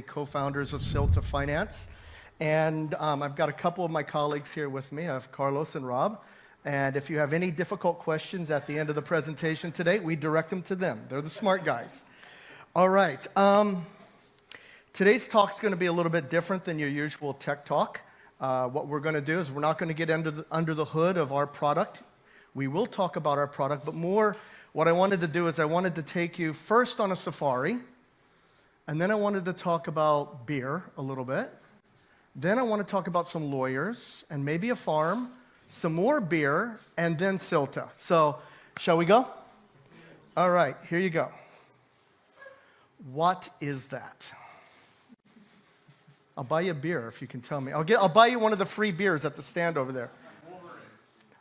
co-founders of Silta Finance. And I've got a couple of my colleagues here with me. I have Carlos and Rob. And if you have any difficult questions at the end of the presentation today, we direct them to them. They're the smart guys. All right. Today's talk is going to be a little bit different than your usual tech talk. What we're going to do is we're not going to get under the hood of our product. We will talk about our product, but more what I wanted to do is I wanted to take you first on a safari, and then I wanted to talk about beer a little bit. Then I want to talk about some lawyers and maybe a farm, some more beer, and then Silta. So, shall we go? All right, here you go. What is that? I'll buy you a beer if you can tell me. I'll buy you one of the free beers at the stand over there.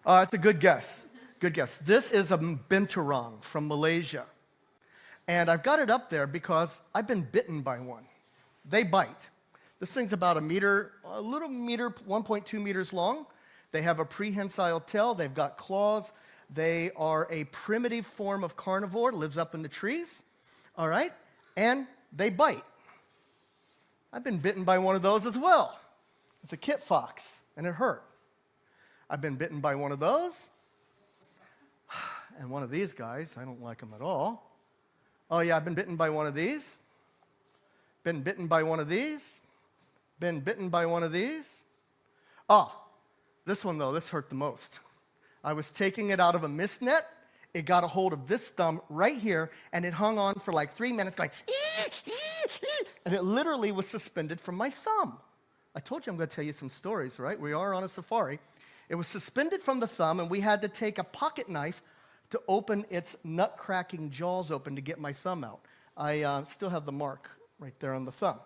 That's a good guess. Good guess. This is a binturong from Malaysia. And I've got it up there because I've been bitten by one. They bite. This thing's about a little meter, 1.2 meters long. They have a prehensile tail. They've got claws. They are a primitive form of carnivore, lives up in the trees. All right? And they bite. I've been bitten by one of those as well. It's a kit fox, and it hurt. I've been bitten by one of those. And one of these guys, I don't like them at all. Oh yeah, I've been bitten by one of these. Been bitten by one of these. Been bitten by one of these. This one though, this hurt the most. I was taking it out of a mist net. It got a hold of this thumb right here, and it hung on for like 3 minutes going, and it literally was suspended from my thumb. I told you I'm going to tell you some stories, right? We are on a safari. It was suspended from the thumb, and we had to take a pocket knife to open its nut-cracking jaws open to get my thumb out. I still have the mark right there on the thumb.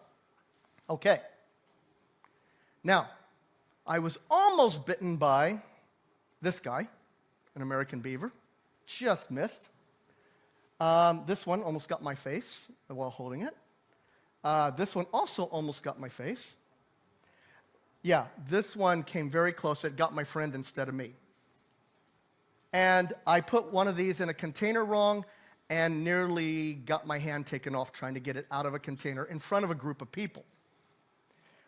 Okay. Now, I was almost bitten by this guy, an American beaver. Just missed. This one almost got my face while holding it. This one also almost got my face. Yeah, this one came very close. It got my friend instead of me. And I put one of these in a container wrong and nearly got my hand taken off trying to get it out of a container in front of a group of people.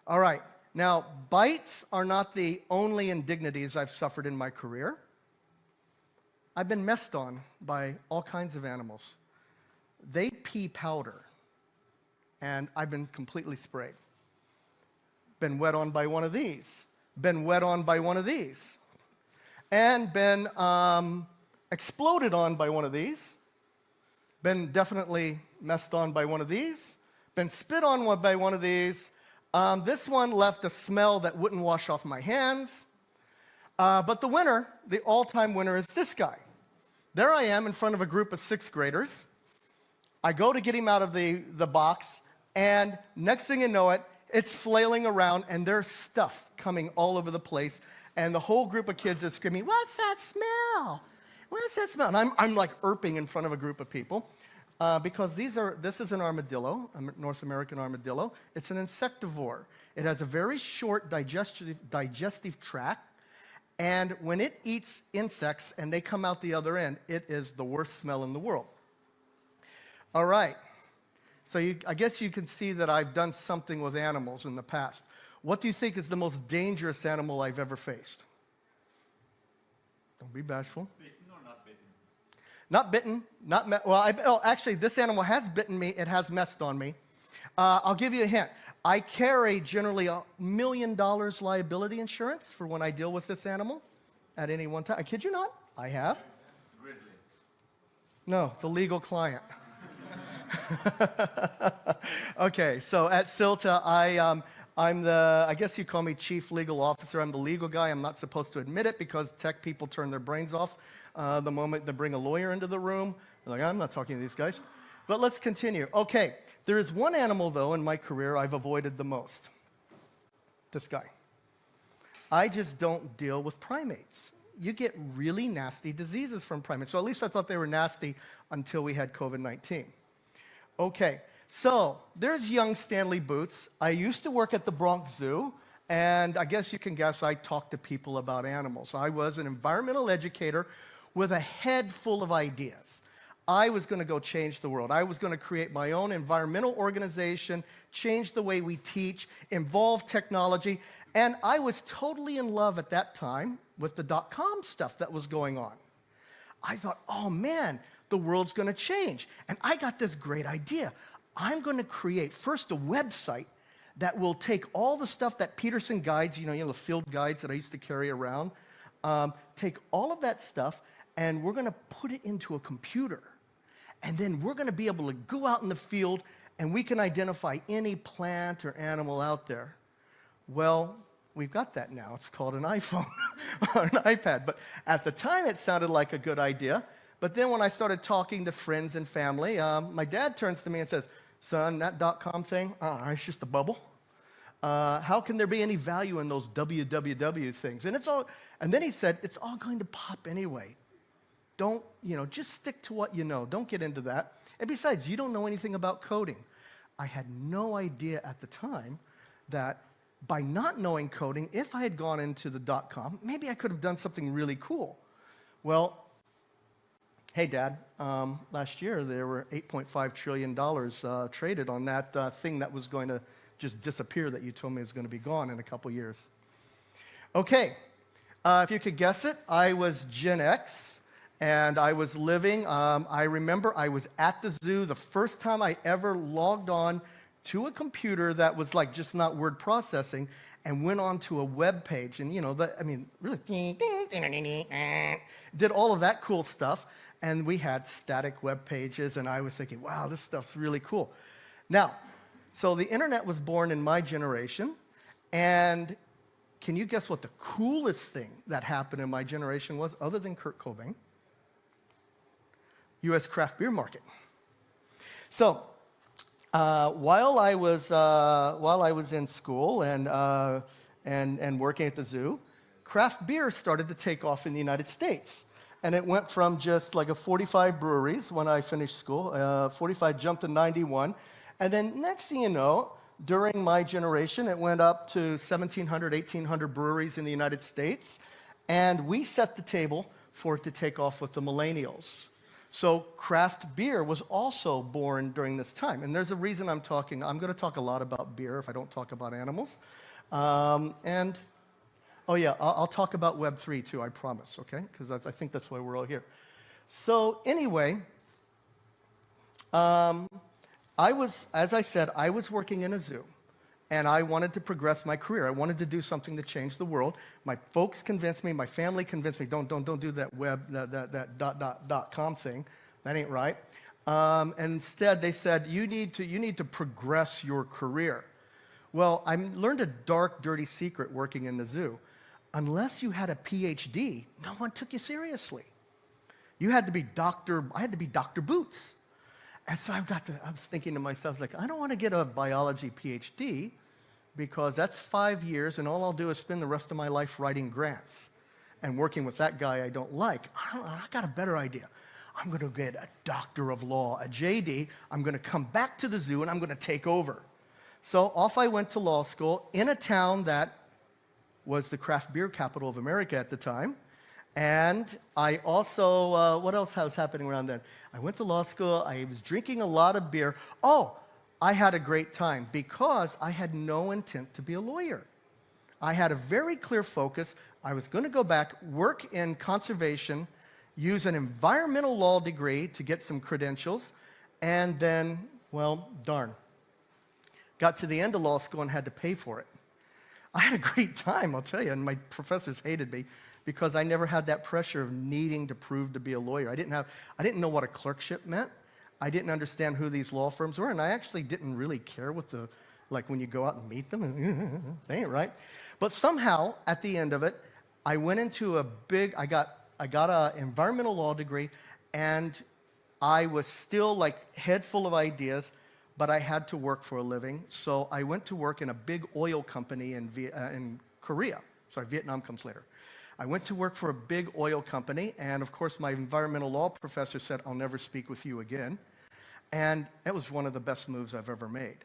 All right, now bites are not the only indignities I've suffered in my career. I've been messed on by all kinds of animals. They pee powder, and I've been completely sprayed. Been wet on by one of these. Been wet on by one of these. And been exploded on by one of these. Been definitely messed on by one of these. Been spit on by one of these. This one left a smell that wouldn't wash off my hands. But the winner, the all-time winner, is this guy. There I am in front of a group of 6th graders. I go to get him out of the box, and next thing you know it, it's flailing around, and there's stuff coming all over the place, and the whole group of kids are screaming, "What's that smell? What's that smell?" And I'm like erping in front of a group of people because this is an armadillo, a North American armadillo. It's an insectivore. It has a very short digestive tract. And when it eats insects and they come out the other end, it is the worst smell in the world. All right. So I guess you can see that I've done something with animals in the past. What do you think is the most dangerous animal I've ever faced? Don't be bashful. Bitten or not bitten? Not bitten. Actually, this animal has bitten me. It has messed on me. I'll give you a hint. I carry generally $1 million liability insurance for when I deal with this animal at any one time. I kid you not, I have. Grizzly. No, the legal client. Okay, so at Silta, I guess you call me chief legal officer. I'm the legal guy. I'm not supposed to admit it because tech people turn their brains off the moment they bring a lawyer into the room. They're like, I'm not talking to these guys. But let's continue. Okay, there is one animal, though, in my career I've avoided the most. This guy. I just don't deal with primates. You get really nasty diseases from primates. So at least I thought they were nasty until we had COVID-19. Okay, so there's young Stanley Boots. I used to work at the Bronx Zoo, and I guess you can guess I talked to people about animals. I was an environmental educator with a head full of ideas. I was going to go change the world. I was going to create my own environmental organization, change the way we teach, involve technology. And I was totally in love at that time with the dot-com stuff that was going on. I thought, oh man, the world's going to change. And I got this great idea. I'm going to create first a website that will take all the stuff that Peterson guides, the field guides that I used to carry around, take all of that stuff, and we're going to put it into a computer. And then we're going to be able to go out in the field, and we can identify any plant or animal out there. Well, we've got that now. It's called an iPhone or an iPad. But at the time, it sounded like a good idea. But then when I started talking to friends and family, my dad turns to me and says, son, that .com thing, it's just a bubble. How can there be any value in those www things? And then he said, it's all going to pop anyway. Don't, just stick to what you know. Don't get into that. And besides, you don't know anything about coding. I had no idea at the time that by not knowing coding, if I had gone into the .com, maybe I could have done something really cool. Well, hey, Dad, last year there were $8.5 trillion traded on that thing that was going to just disappear that you told me was going to be gone in a couple years. Okay, if you could guess it, I was Gen X. And I was living, I remember I was at the zoo the first time I ever logged on to a computer that was like just not word processing and went on to a web page. And really, did all of that cool stuff. And we had static web pages, and I was thinking, wow, this stuff's really cool. Now, so the internet was born in my generation, and can you guess what the coolest thing that happened in my generation was, other than Kurt Cobain? U.S. craft beer market. So while I was in school and working at the zoo, craft beer started to take off in the United States. And it went from just like 45 breweries when I finished school, 45 jumped to 91. And then next thing you know, during my generation, it went up to 1,700, 1,800 breweries in the United States. And we set the table for it to take off with the millennials. So craft beer was also born during this time. And there's a reason I'm going to talk a lot about beer if I don't talk about animals. I'll talk about Web3 too, I promise, okay? Because I think that's why we're all here. So anyway, as I said, I was working in a zoo. And I wanted to progress my career. I wanted to do something to change the world. My folks convinced me, my family convinced me, don't do that web, that .com thing. That ain't right. And instead, they said, you need to progress your career. Well, I learned a dark, dirty secret working in the zoo. Unless you had a PhD, no one took you seriously. I had to be Dr. Boots. And so I was thinking to myself, I don't want to get a biology PhD because that's 5 years and all I'll do is spend the rest of my life writing grants and working with that guy I don't like. I got a better idea. I'm going to get a doctor of law, a JD. I'm going to come back to the zoo and I'm going to take over. So off I went to law school in a town that was the craft beer capital of America at the time. And I also, what else was happening around then? I went to law school, I was drinking a lot of beer. Oh, I had a great time because I had no intent to be a lawyer. I had a very clear focus. I was going to go back, work in conservation, use an environmental law degree to get some credentials, and then, well, darn. Got to the end of law school and had to pay for it. I had a great time, I'll tell you, and my professors hated me because I never had that pressure of needing to prove to be a lawyer. I didn't know what a clerkship meant. I didn't understand who these law firms were, and I actually didn't really care what when you go out and meet them, they ain't right. But somehow, at the end of it, I went into I got an environmental law degree, and I was still head full of ideas, but I had to work for a living. So I went to work in a big oil company in Korea. Sorry, Vietnam comes later. I went to work for a big oil company, and of course my environmental law professor said, I'll never speak with you again. And that was one of the best moves I've ever made.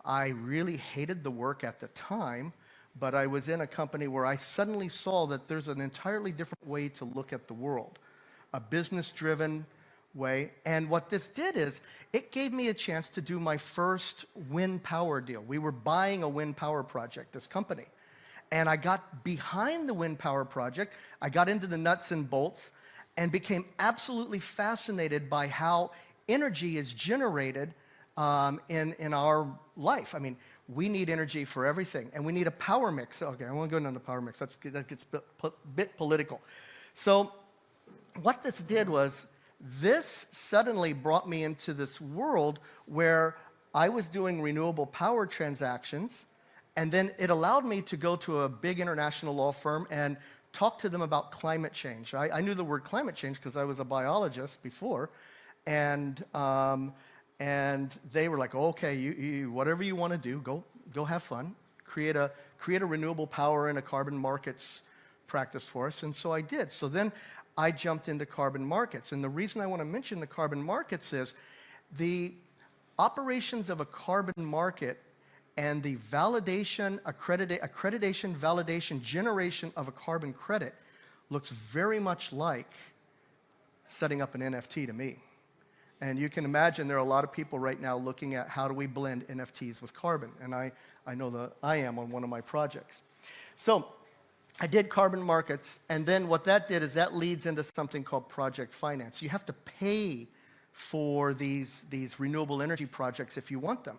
I really hated the work at the time, but I was in a company where I suddenly saw that there's an entirely different way to look at the world. A business-driven way. And what this did is it gave me a chance to do my first wind power deal. We were buying a wind power project, this company. And I got behind the wind power project. I got into the nuts and bolts and became absolutely fascinated by how energy is generated in our life. I mean, we need energy for everything, and we need a power mix. Okay, I won't go into the power mix. That gets a bit political. So what this did was, this suddenly brought me into this world where I was doing renewable power transactions, and then it allowed me to go to a big international law firm and talk to them about climate change. I knew the word climate change because I was a biologist before, and they were like, okay, you whatever you want to do, go have fun, create a renewable power and a carbon markets practice for us. And so I did. So then I jumped into carbon markets. And the reason I want to mention the carbon markets is the operations of a carbon market and the validation, accreditation, validation, generation of a carbon credit looks very much like setting up an NFT to me. And you can imagine there are a lot of people right now looking at how do we blend NFTs with carbon. And I know that I am on one of my projects. So I did carbon markets, and then what that did is that leads into something called project finance. You have to pay for these renewable energy projects if you want them.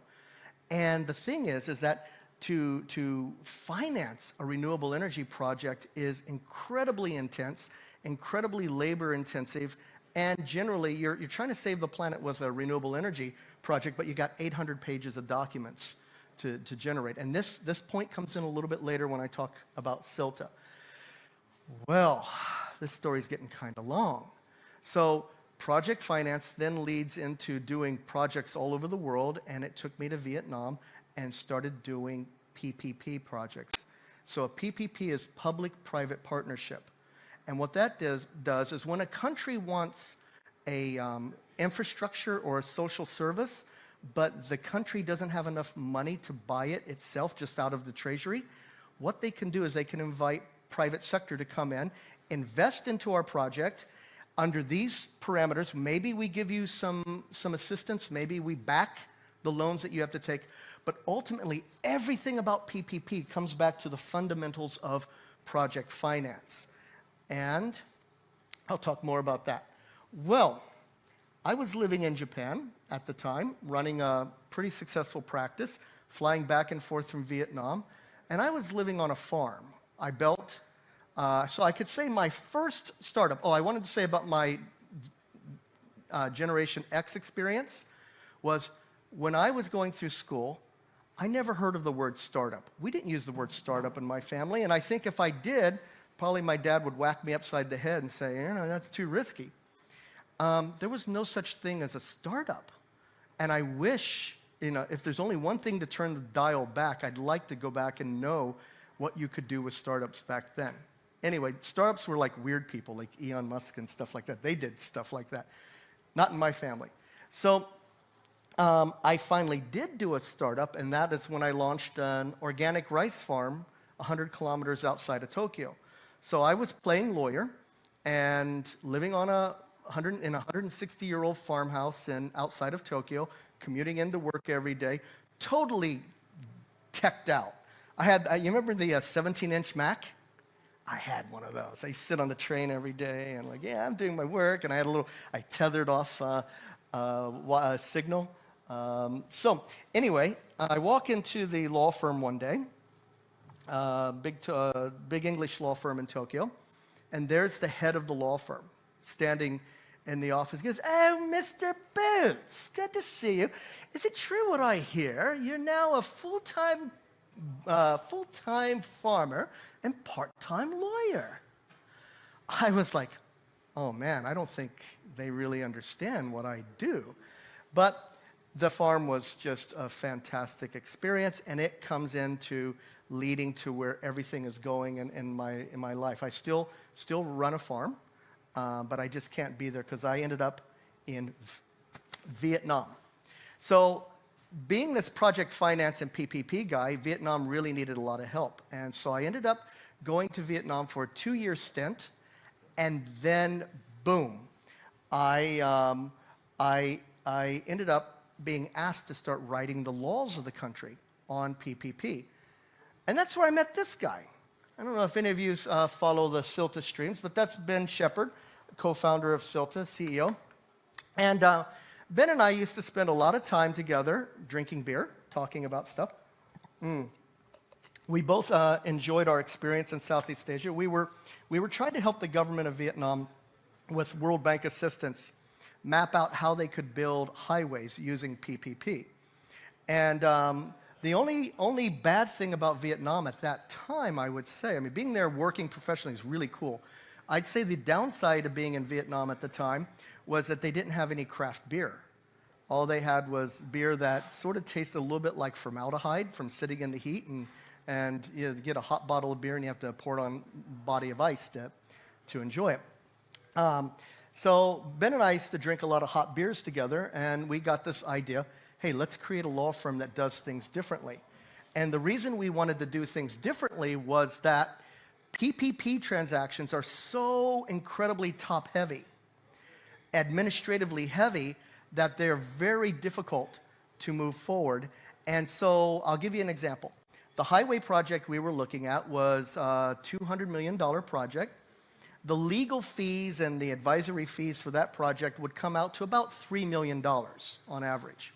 And the thing is that to finance a renewable energy project is incredibly intense, incredibly labor intensive, and generally you're trying to save the planet with a renewable energy project, but you got 800 pages of documents to generate. And this point comes in a little bit later when I talk about Silta. Well, this story's getting kind of long. So project finance then leads into doing projects all over the world, and it took me to Vietnam and started doing PPP projects. So a PPP is public-private partnership. And what that does is when a country wants a infrastructure or a social service, but the country doesn't have enough money to buy it itself just out of the treasury, what they can do is they can invite private sector to come in, invest into our project under these parameters. Maybe we give you some assistance, maybe we back the loans that you have to take, but ultimately everything about PPP comes back to the fundamentals of project finance. And I'll talk more about that. Well, I was living in Japan at the time, running a pretty successful practice, flying back and forth from Vietnam, and I was living on a farm. I built, so I could say my first startup. Oh, I wanted to say about my Generation X experience was when I was going through school, I never heard of the word startup. We didn't use the word startup in my family, and I think if I did, probably my dad would whack me upside the head and say, that's too risky. There was no such thing as a startup. And I wish, if there's only one thing to turn the dial back, I'd like to go back and know what you could do with startups back then. Anyway, startups were like weird people, like Elon Musk and stuff like that. They did stuff like that. Not in my family. So I finally did do a startup, and that is when I launched an organic rice farm 100 kilometers outside of Tokyo. So I was playing lawyer and living on in a 160-year-old farmhouse outside of Tokyo, commuting into work every day, totally teched out. You remember the 17-inch Mac? I had one of those. I sit on the train every day and I'm doing my work, and I tethered off a signal. So anyway, I walk into the law firm one day, big English law firm in Tokyo, and there's the head of the law firm standing in the office. He goes, "Oh, Mr. Boots, good to see you. Is it true what I hear? You're now a full-time farmer and part-time lawyer." I was like, oh man, I don't think they really understand what I do. But the farm was just a fantastic experience, and it comes into leading to where everything is going in my life. I still run a farm, but I just can't be there because I ended up in Vietnam. So being this project finance and PPP guy, Vietnam really needed a lot of help. And so I ended up going to Vietnam for a 2-year stint, and then boom, I, um, I ended up being asked to start writing the laws of the country on PPP. And that's where I met this guy. I don't know if any of you follow the Silta streams, but that's Ben Shepard, co-founder of Silta, CEO. And Ben and I used to spend a lot of time together drinking beer, talking about stuff. We both enjoyed our experience in Southeast Asia. We were trying to help the government of Vietnam with World Bank assistance map out how they could build highways using PPP. And the only bad thing about Vietnam at that time, I would say, I mean, being there working professionally is really cool. I'd say the downside of being in Vietnam at the time was that they didn't have any craft beer. All they had was beer that sort of tasted a little bit like formaldehyde from sitting in the heat, and you get a hot bottle of beer and you have to pour it on a body of ice to enjoy it. So Ben and I used to drink a lot of hot beers together, and we got this idea, hey, let's create a law firm that does things differently. And the reason we wanted to do things differently was that PPP transactions are so incredibly top-heavy, administratively heavy, that they're very difficult to move forward. And so I'll give you an example. The highway project we were looking at was a $200 million project. The legal fees and the advisory fees for that project would come out to about $3 million on average.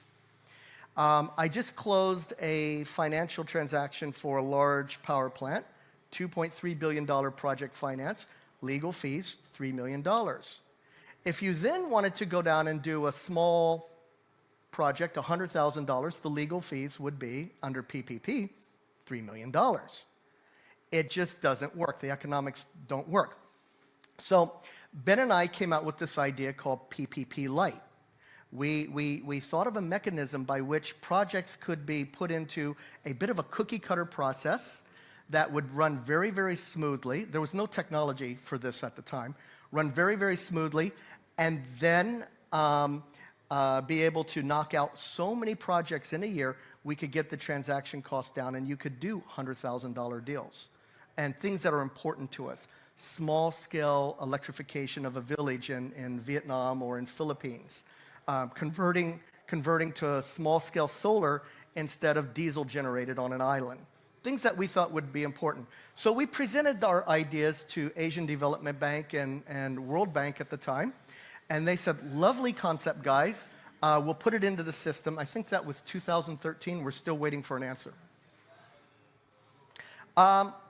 I just closed a financial transaction for a large power plant, $2.3 billion project finance, legal fees, $3 million. If you then wanted to go down and do a small project, $100,000, the legal fees would be, under PPP, $3 million. It just doesn't work. The economics don't work. So Ben and I came out with this idea called PPP Lite. We thought of a mechanism by which projects could be put into a bit of a cookie-cutter process that would run very, very smoothly. There was no technology for this at the time. Run very, very smoothly, and then be able to knock out so many projects in a year, we could get the transaction cost down, and you could do $100,000 deals. And things that are important to us. Small-scale electrification of a village in Vietnam or in Philippines. Converting to small-scale solar instead of diesel generated on an island. Things that we thought would be important. So we presented our ideas to Asian Development Bank and World Bank at the time. And they said, lovely concept, guys. We'll put it into the system. I think that was 2013. We're still waiting for an answer.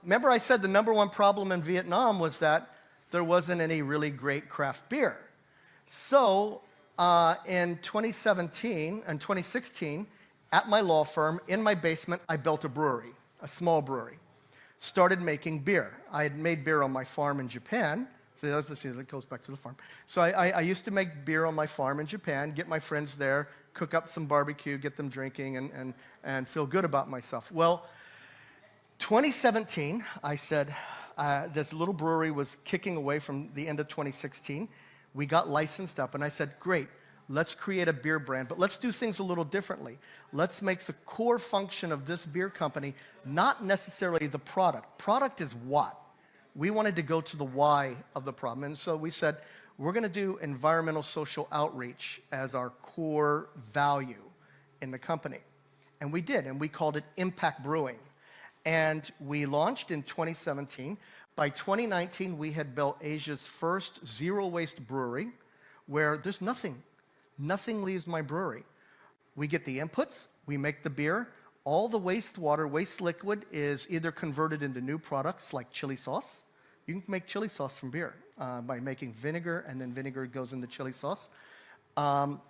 Remember I said the number one problem in Vietnam was that there wasn't any really great craft beer. So in 2017 and 2016, at my law firm, in my basement, I built a brewery, a small brewery. Started making beer. I had made beer on my farm in Japan. So that goes back to the farm. So I used to make beer on my farm in Japan, get my friends there, cook up some barbecue, get them drinking, and feel good about myself. Well, 2017, I said, this little brewery was kicking away from the end of 2016. We got licensed up, and I said, great, let's create a beer brand, but let's do things a little differently. Let's make the core function of this beer company not necessarily the product. Product is what? We wanted to go to the why of the problem, and so we said, we're going to do environmental social outreach as our core value in the company. And we did, and we called it Impact Brewing. And we launched in 2017. By 2019, we had built Asia's first zero-waste brewery where there's nothing leaves my brewery. We get the inputs, we make the beer, all the wastewater, waste liquid is either converted into new products like chili sauce. You can make chili sauce from beer by making vinegar, and then vinegar goes into chili sauce. Then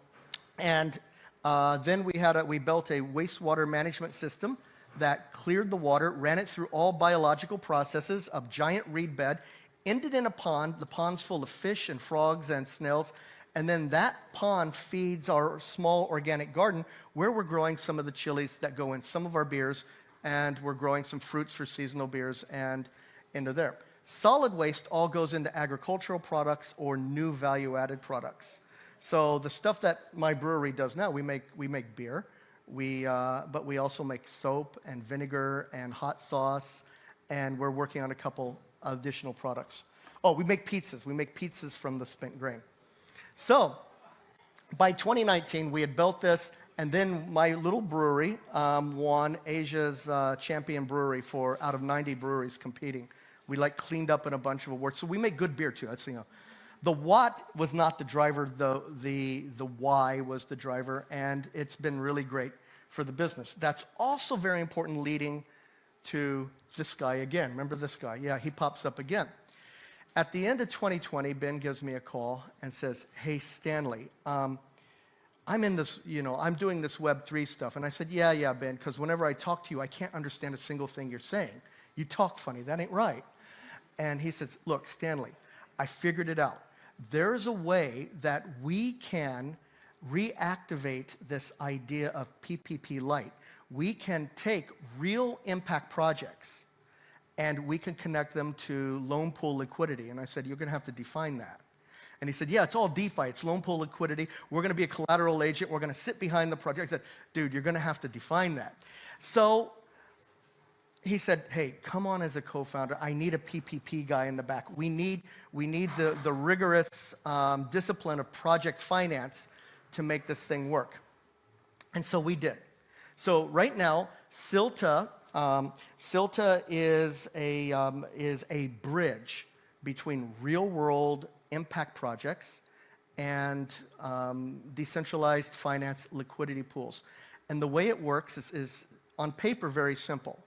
we built a wastewater management system that cleared the water, ran it through all biological processes of giant reed bed, ended in a pond. The pond's full of fish and frogs and snails. And then that pond feeds our small organic garden where we're growing some of the chilies that go in some of our beers, and we're growing some fruits for seasonal beers and into there. Solid waste all goes into agricultural products or new value-added products. So the stuff that my brewery does now, we make beer. But we also make soap and vinegar and hot sauce, and we're working on a couple additional products. Oh, we make pizzas. We make pizzas from the spent grain. So by 2019, we had built this, and then my little brewery won Asia's champion brewery for out of 90 breweries competing. We cleaned up in a bunch of awards. So we make good beer too. That's, the what was not the driver, the why was the driver, and it's been really great for the business. That's also very important leading to this guy again. Remember this guy? Yeah, he pops up again. At the end of 2020, Ben gives me a call and says, hey, Stanley, I'm in this, I'm doing this Web3 stuff. And I said, yeah, Ben, because whenever I talk to you, I can't understand a single thing you're saying. You talk funny. That ain't right. And he says, look, Stanley, I figured it out. There is a way that we can reactivate this idea of PPP Lite. We can take real impact projects and we can connect them to loan pool liquidity. And I said, you're going to have to define that. And he said, yeah, it's all DeFi. It's loan pool liquidity. We're going to be a collateral agent. We're going to sit behind the project. I said, dude, you're going to have to define that. So he said, hey, come on as a co-founder. I need a PPP guy in the back. We need the rigorous discipline of project finance to make this thing work. And so we did. So right now, Silta is a bridge between real-world impact projects and decentralized finance liquidity pools. And the way it works is on paper, very simple.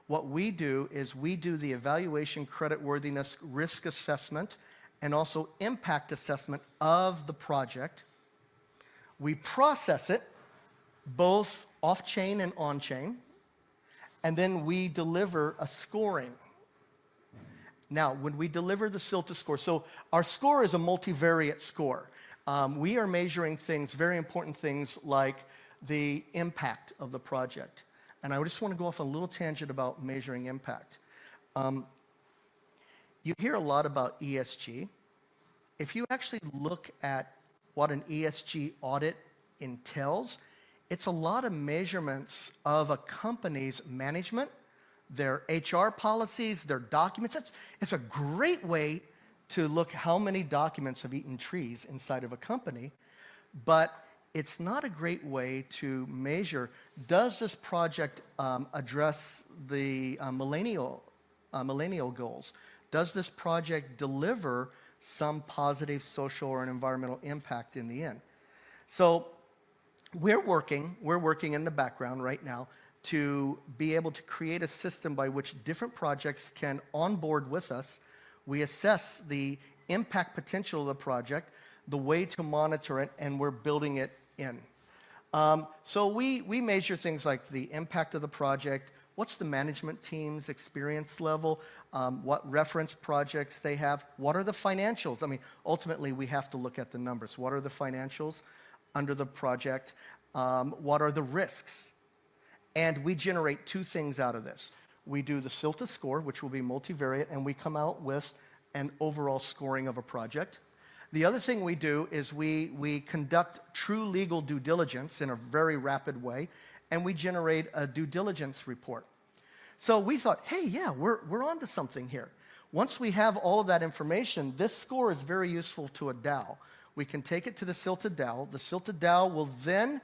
What we do is we do the evaluation, creditworthiness, risk assessment, and also impact assessment of the project. We process it, both off-chain and on-chain, and then we deliver a scoring. Now, when we deliver the Silta score, so our score is a multivariate score. We are measuring things, very important things like the impact of the project. And I just want to go off on a little tangent about measuring impact. You hear a lot about ESG. If you actually look at what an ESG audit entails, it's a lot of measurements of a company's management, their HR policies, their documents. It's a great way to look how many documents have eaten trees inside of a company, but it's not a great way to measure, does this project address the millennial goals? Does this project deliver some positive social or environmental impact in the end? So we're working in the background right now to be able to create a system by which different projects can onboard with us. We assess the impact potential of the project, the way to monitor it, and we're building it in. So we measure things like the impact of the project, what's the management team's experience level, what reference projects they have, what are the financials? I mean, ultimately we have to look at the numbers. What are the financials under the project? What are the risks? And we generate two things out of this. We do the Silta score, which will be multivariate, and we come out with an overall scoring of a project. The other thing we do is we conduct true legal due diligence in a very rapid way, and we generate a due diligence report. So we thought, hey, yeah, we're onto something here. Once we have all of that information, this score is very useful to a DAO. We can take it to the Silta DAO. The Silta DAO will then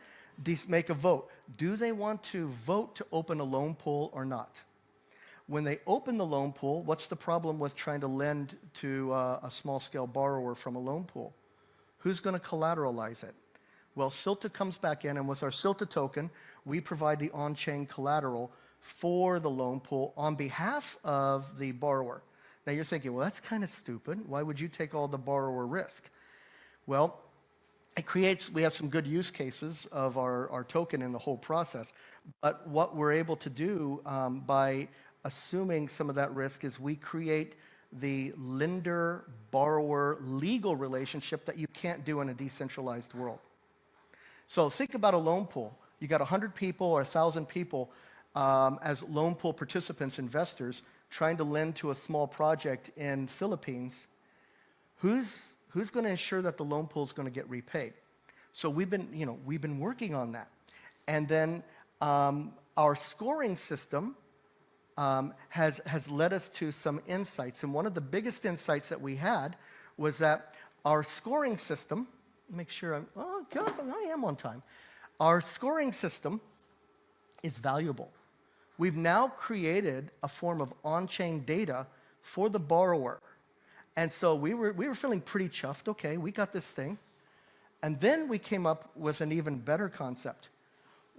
make a vote. Do they want to vote to open a loan pool or not? When they open the loan pool, what's the problem with trying to lend to a small-scale borrower from a loan pool? Who's going to collateralize it? Well, Silta comes back in, and with our Silta token, we provide the on-chain collateral for the loan pool on behalf of the borrower. Now, you're thinking, well, that's kind of stupid. Why would you take all the borrower risk? Well, we have some good use cases of our token in the whole process. But what we're able to do by assuming some of that risk is we create the lender-borrower legal relationship that you can't do in a decentralized world. So think about a loan pool. You got 100 people or 1,000 people as loan pool participants, investors, trying to lend to a small project in Philippines. Who's going to ensure that the loan pool is going to get repaid? So we've been working on that. And then our scoring system has led us to some insights. And one of the biggest insights that we had was that our scoring system make sure I'm, oh, God, I am on time. Our scoring system is valuable. We've now created a form of on-chain data for the borrower. And so we were feeling pretty chuffed. Okay, we got this thing. And then we came up with an even better concept.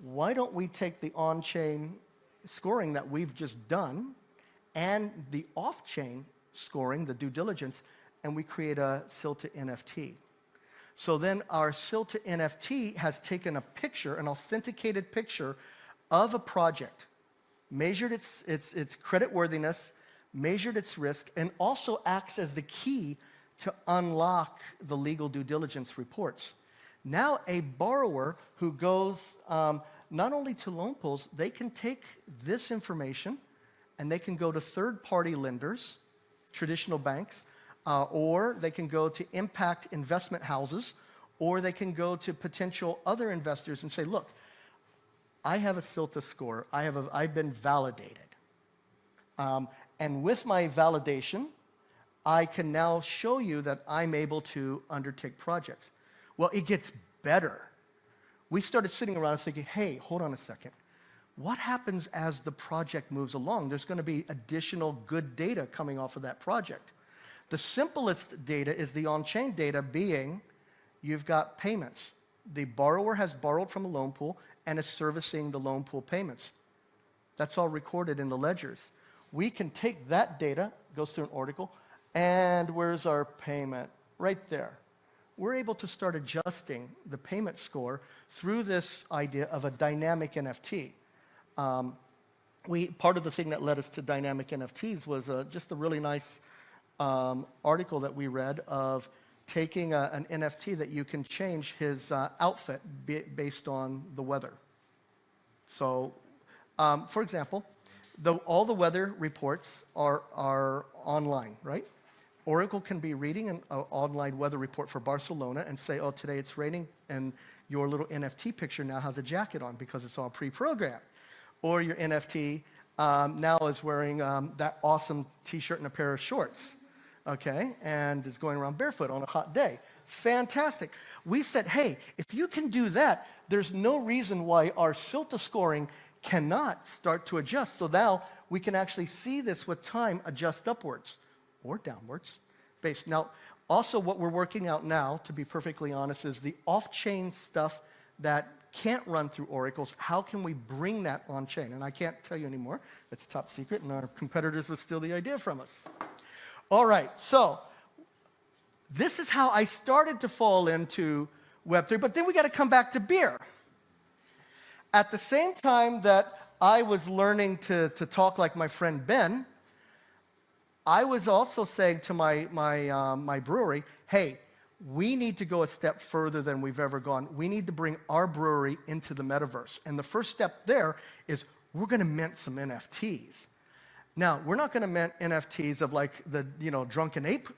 Why don't we take the on-chain scoring that we've just done and the off-chain scoring, the due diligence, and we create a Silta NFT. So then our Silta NFT has taken a picture, an authenticated picture of a project, measured its creditworthiness, measured its risk, and also acts as the key to unlock the legal due diligence reports. Now a borrower who goes not only to loan pools, they can take this information and they can go to third-party lenders, traditional banks, or they can go to impact investment houses, or they can go to potential other investors and say, look, I have a Silta score. I've been validated. And with my validation, I can now show you that I'm able to undertake projects. Well, it gets better. We started sitting around thinking, hey, hold on a second. What happens as the project moves along? There's going to be additional good data coming off of that project. The simplest data is the on-chain data being you've got payments. The borrower has borrowed from a loan pool and is servicing the loan pool payments. That's all recorded in the ledgers. We can take that data, goes through an article, and where's our payment? Right there. We're able to start adjusting the payment score through this idea of a dynamic NFT. Part of the thing that led us to dynamic NFTs was just a really nice article that we read of taking an NFT that you can change his outfit based on the weather. So, for example, all the weather reports are online, right? Oracle can be reading an online weather report for Barcelona and say, oh, today it's raining, and your little NFT picture now has a jacket on because it's all pre-programmed. Or your NFT now is wearing that awesome t-shirt and a pair of shorts, okay, and is going around barefoot on a hot day. Fantastic. We said, hey, if you can do that, there's no reason why our Silta scoring cannot start to adjust. So now we can actually see this with time adjust upwards or downwards based. Now, also what we're working out now, to be perfectly honest, is the off-chain stuff that can't run through oracles. How can we bring that on-chain? And I can't tell you anymore. It's top secret, and our competitors would steal the idea from us. All right, so this is how I started to fall into Web3, but then we got to come back to beer. At the same time that I was learning to talk like my friend Ben, I was also saying to my brewery, hey, we need to go a step further than we've ever gone. We need to bring our brewery into the metaverse. And the first step there is we're going to mint some NFTs. Now, we're not going to mint NFTs of like the Drunken Ape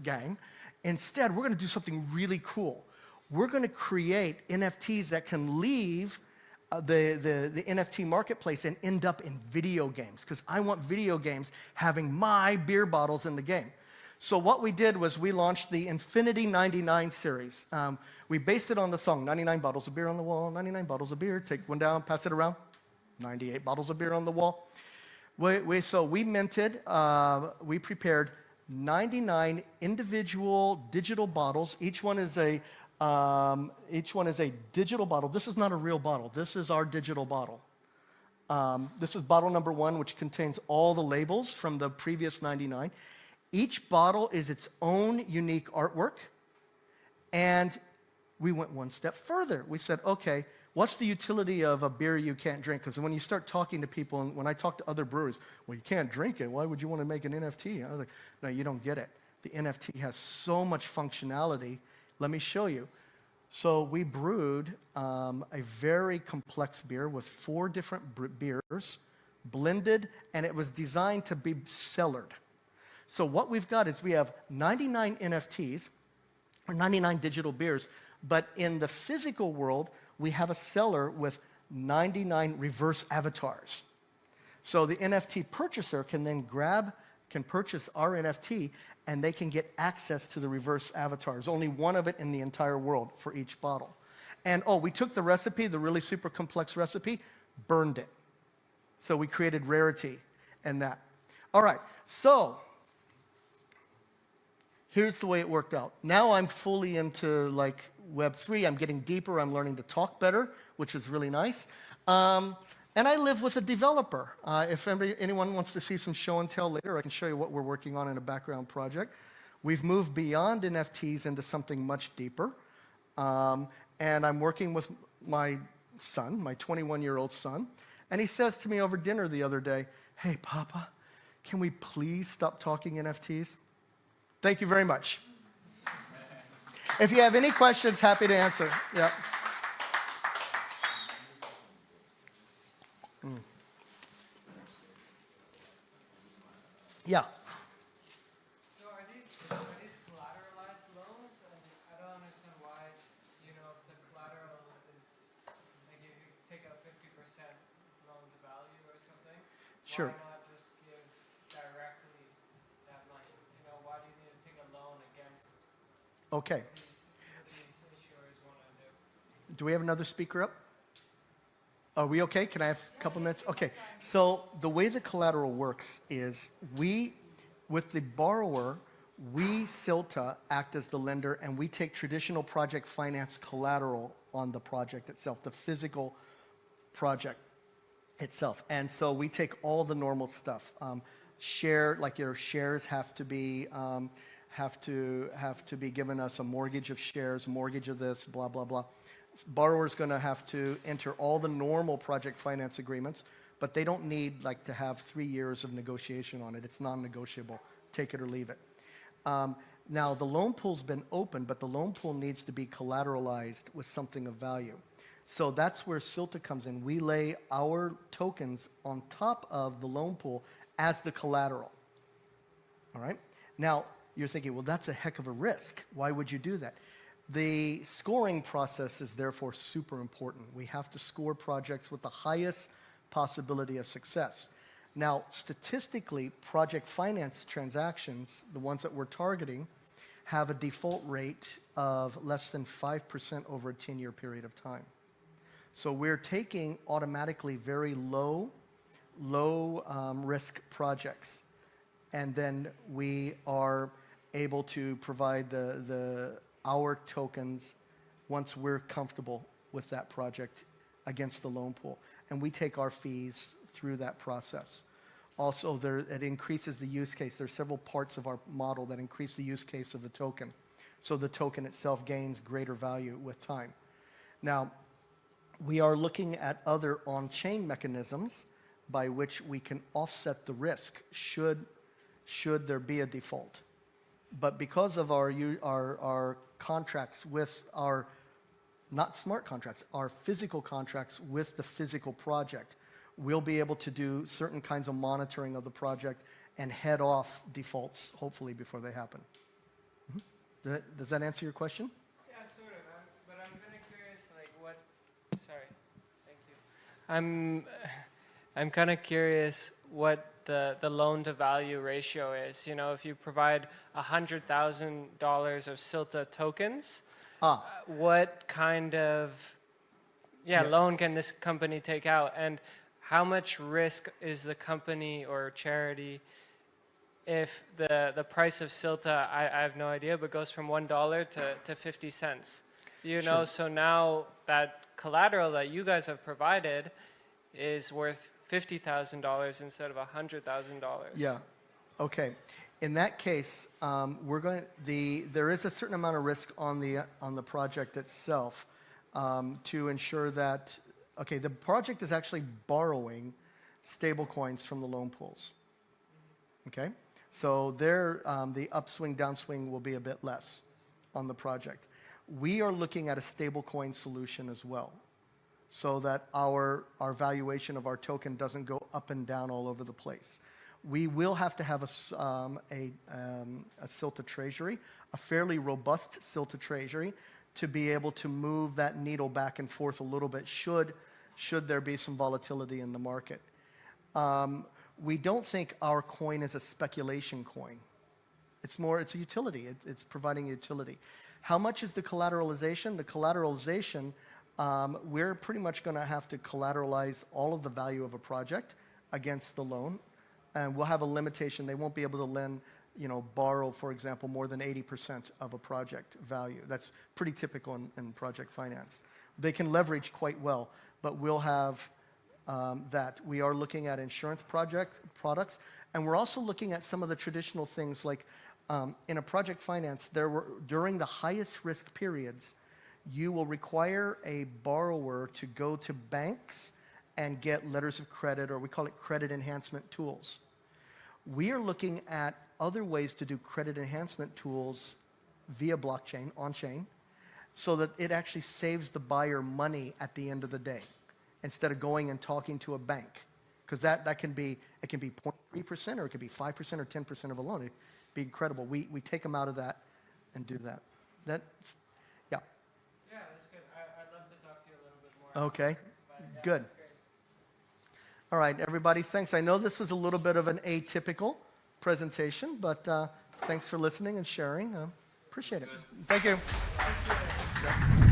gang. Instead, we're going to do something really cool. We're going to create NFTs that can leave the NFT marketplace and end up in video games, because I want video games having my beer bottles in the game. So what we did was we launched the Infinity 99 series. We based it on the song, 99 bottles of beer on the wall, 99 bottles of beer, take one down, pass it around, 98 bottles of beer on the wall. So we minted, we prepared 99 individual digital bottles. Each one is a digital bottle. This is not a real bottle. This is our digital bottle. This is bottle number 1, which contains all the labels from the previous 99. Each bottle is its own unique artwork. And we went one step further. We said, okay, what's the utility of a beer you can't drink? Because when you start talking to people, and when I talk to other brewers, well, you can't drink it. Why would you want to make an NFT? I was like, no, you don't get it. The NFT has so much functionality. Let me show you. So we brewed a very complex beer with 4 different beers, blended, and it was designed to be cellared. So what we've got is we have 99 NFTs, or 99 digital beers, but in the physical world, we have a cellar with 99 reverse avatars. So the NFT purchaser can then can purchase our NFT, and they can get access to the reverse avatars. Only one of it in the entire world for each bottle. And we took the recipe, the really super complex recipe, burned it. So we created rarity in that. All right, so here's the way it worked out. Now I'm fully into like Web3. I'm getting deeper. I'm learning to talk better, which is really nice. And I live with a developer. If anyone wants to see some show and tell later, I can show you what we're working on in a background project. We've moved beyond NFTs into something much deeper. And I'm working with my son, my 21-year-old son. And he says to me over dinner the other day, "Hey, Papa, can we please stop talking NFTs?" Thank you very much. If you have any questions, happy to answer. Yeah. Yeah. So are these collateralized loans? And I don't understand why, if the collateral is, like if you take out 50% loan to value or something, Sure. why not just give directly that money? Why do you need to take a loan against Okay. these issuers want to do? Do we have another speaker up? Are we okay? Can I have a couple minutes? Okay. So the way the collateral works is with the borrower, we, Silta, act as the lender, and we take traditional project finance collateral on the project itself, the physical project itself. And so we take all the normal stuff. Like your shares have to be given us a mortgage of shares, mortgage of this, blah, blah, blah. Borrower's going to have to enter all the normal project finance agreements, but they don't need to have 3 years of negotiation on it. It's non-negotiable. Take it or leave it. Now, the loan pool's been open, but the loan pool needs to be collateralized with something of value. So that's where Silta comes in. We lay our tokens on top of the loan pool as the collateral. All right? Now, you're thinking, well, that's a heck of a risk. Why would you do that? The scoring process is therefore super important. We have to score projects with the highest possibility of success. Now, statistically, project finance transactions, the ones that we're targeting, have a default rate of less than 5% over a 10-year period of time. So we're taking automatically very low risk projects, and then we are able to provide our tokens once we're comfortable with that project against the loan pool. And we take our fees through that process. Also, it increases the use case. There are several parts of our model that increase the use case of the token. So the token itself gains greater value with time. Now, we are looking at other on-chain mechanisms by which we can offset the risk should there be a default. But because of our contracts with our, not smart contracts, our physical contracts with the physical project, we'll be able to do certain kinds of monitoring of the project and head off defaults, hopefully, before they happen. Mm-hmm. Does that answer your question? Yeah, sort of. But I'm kind of curious, sorry, thank you. I'm kind of curious what the loan to value ratio is. If you provide $100,000 of Silta tokens, what kind of loan can this company take out? And how much risk is the company or charity if the price of Silta, I have no idea, but goes from $1 to 50 cents? Sure. So now that collateral that you guys have provided is worth $50,000 instead of $100,000. Yeah. Okay. In that case, there is a certain amount of risk on the project itself to ensure that. Okay, the project is actually borrowing stable coins from the loan pools. Okay, so the upswing, downswing will be a bit less on the project. We are looking at a stable coin solution as well, so that our valuation of our token doesn't go up and down all over the place. We will have to have a Silta treasury, a fairly robust Silta treasury, to be able to move that needle back and forth a little bit should there be some volatility in the market. we don't think our coin is a speculation coin. It's a utility. It's providing utility. How much is the collateralization? The collateralization, we're pretty much going to have to collateralize all of the value of a project against the loan, and we'll have a limitation. They won't be able to lend, borrow, for example, more than 80% of a project value. That's pretty typical in project finance. They can leverage quite well, but we'll have that. We are looking at insurance products, and we're also looking at some of the traditional things like in a project finance, during the highest risk periods, you will require a borrower to go to banks and get letters of credit, or we call it credit enhancement tools. We are looking at other ways to do credit enhancement tools via blockchain, on-chain, so that it actually saves the buyer money at the end of the day, instead of going and talking to a bank. Because that can be 0.3%, or it could be 5% or 10% of a loan. It'd be incredible. We take them out of that and do that. Yeah. Yeah, that's good. I'd love to talk to you a little bit more. Okay, Yeah, good. that's great. All right, everybody, thanks. I know this was a little bit of an atypical presentation, but thanks for listening and sharing. Appreciate it. Thank you. Thank you.